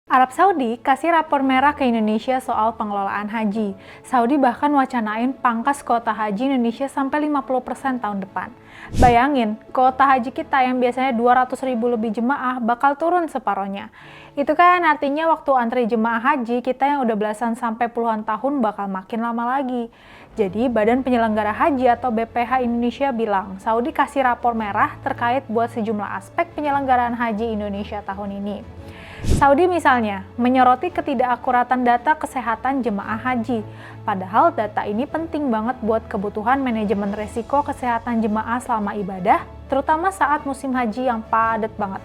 Arab Saudi kasih rapor merah ke Indonesia soal pengelolaan haji. Saudi bahkan wacanain pangkas kuota haji Indonesia sampai 50% tahun depan. Bayangin, kuota haji kita yang biasanya 200.000 lebih jemaah bakal turun separohnya. Itu kan artinya waktu antri jemaah haji kita yang udah belasan sampai puluhan tahun bakal makin lama lagi. Jadi Badan Penyelenggara Haji atau BPH Indonesia bilang, Saudi kasih rapor merah terkait buat sejumlah aspek penyelenggaraan haji Indonesia tahun ini. Saudi misalnya menyoroti ketidakakuratan data kesehatan jemaah haji. Padahal data ini penting banget buat kebutuhan manajemen resiko kesehatan jemaah selama ibadah, terutama saat musim haji yang padat banget.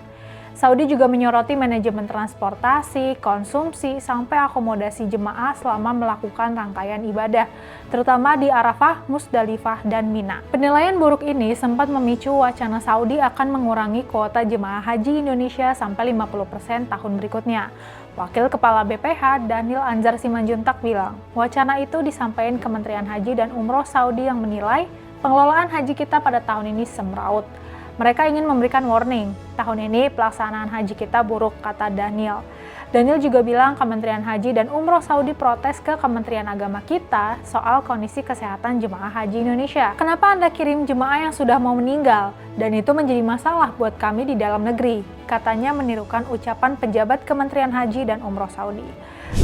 Saudi juga menyoroti manajemen transportasi, konsumsi, sampai akomodasi jemaah selama melakukan rangkaian ibadah, terutama di Arafah, Musdalifah, dan Mina. Penilaian buruk ini sempat memicu wacana Saudi akan mengurangi kuota jemaah haji Indonesia sampai 50% tahun berikutnya. Wakil Kepala BPH Daniel Anzar Simanjuntak bilang, wacana itu disampaikan Kementerian Haji dan Umroh Saudi yang menilai pengelolaan haji kita pada tahun ini semraut. Mereka ingin memberikan warning, tahun ini pelaksanaan haji kita buruk, kata Daniel. Daniel juga bilang Kementerian Haji dan Umroh Saudi protes ke Kementerian Agama kita soal kondisi kesehatan jemaah haji Indonesia. Kenapa Anda kirim jemaah yang sudah mau meninggal? Dan itu menjadi masalah buat kami di dalam negeri, katanya menirukan ucapan pejabat Kementerian Haji dan Umroh Saudi.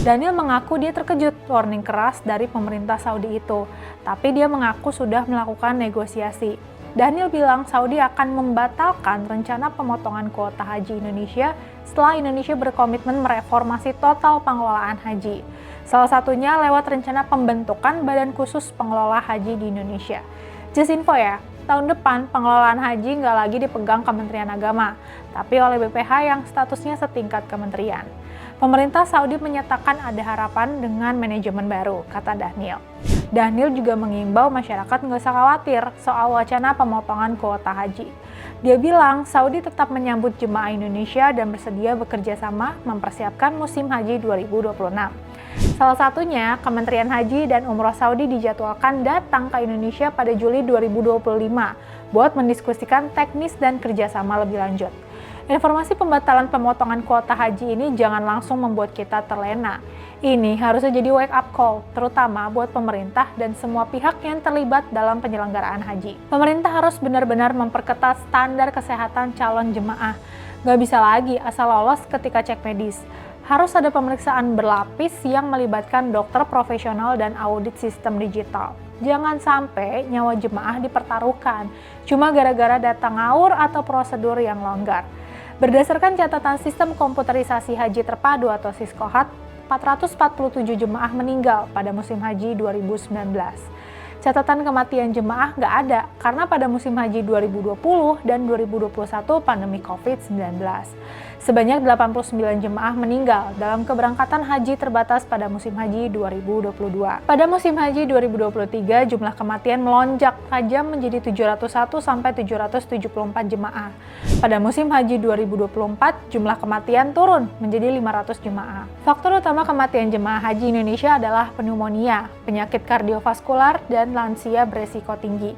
Daniel mengaku dia terkejut warning keras dari pemerintah Saudi itu, tapi dia mengaku sudah melakukan negosiasi. Daniel bilang Saudi akan membatalkan rencana pemotongan kuota haji Indonesia setelah Indonesia berkomitmen mereformasi total pengelolaan haji. Salah satunya lewat rencana pembentukan Badan Khusus Pengelola Haji di Indonesia. Just info ya, tahun depan pengelolaan haji nggak lagi dipegang Kementerian Agama, tapi oleh BPH yang statusnya setingkat kementerian. Pemerintah Saudi menyatakan ada harapan dengan manajemen baru, kata Daniel. Daniel juga mengimbau masyarakat nggak usah khawatir soal wacana pemotongan kuota haji. Dia bilang Saudi tetap menyambut jemaah Indonesia dan bersedia bekerja sama mempersiapkan musim haji 2026. Salah satunya, Kementerian Haji dan Umroh Saudi dijadwalkan datang ke Indonesia pada Juli 2025 buat mendiskusikan teknis dan kerjasama lebih lanjut. Informasi pembatalan pemotongan kuota haji ini jangan langsung membuat kita terlena. Ini harusnya jadi wake up call, terutama buat pemerintah dan semua pihak yang terlibat dalam penyelenggaraan haji. Pemerintah harus benar-benar memperketat standar kesehatan calon jemaah. Nggak bisa lagi asal lolos ketika cek medis. Harus ada pemeriksaan berlapis yang melibatkan dokter profesional dan audit sistem digital. Jangan sampai nyawa jemaah dipertaruhkan, cuma gara-gara data ngawur atau prosedur yang longgar. Berdasarkan catatan Sistem Komputerisasi Haji Terpadu atau Siskohat, 447 jemaah meninggal pada musim haji 2019. Catatan kematian jemaah nggak ada karena pada musim haji 2020 dan 2021 pandemi COVID-19. Sebanyak 89 jemaah meninggal dalam keberangkatan haji terbatas pada musim haji 2022. Pada musim haji 2023, jumlah kematian melonjak tajam menjadi 701 sampai 774 jemaah. Pada musim haji 2024, jumlah kematian turun menjadi 500 jemaah. Faktor utama kematian jemaah haji Indonesia adalah pneumonia, penyakit kardiovaskular, dan lansia beresiko tinggi.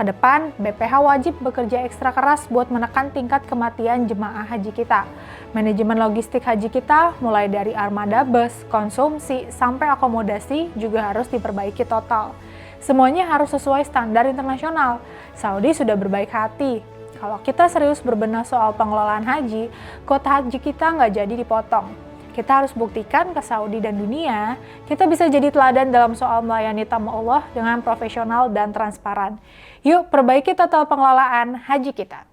Kedepan, BPH wajib bekerja ekstra keras buat menekan tingkat kematian jemaah haji kita. Manajemen logistik haji kita, mulai dari armada bus, konsumsi, sampai akomodasi juga harus diperbaiki total. Semuanya harus sesuai standar internasional. Saudi sudah berbaik hati. Kalau kita serius berbenah soal pengelolaan haji, kuota haji kita nggak jadi dipotong. Kita harus buktikan ke Saudi dan dunia, kita bisa jadi teladan dalam soal melayani tamu Allah dengan profesional dan transparan. Yuk, perbaiki total pengelolaan haji kita.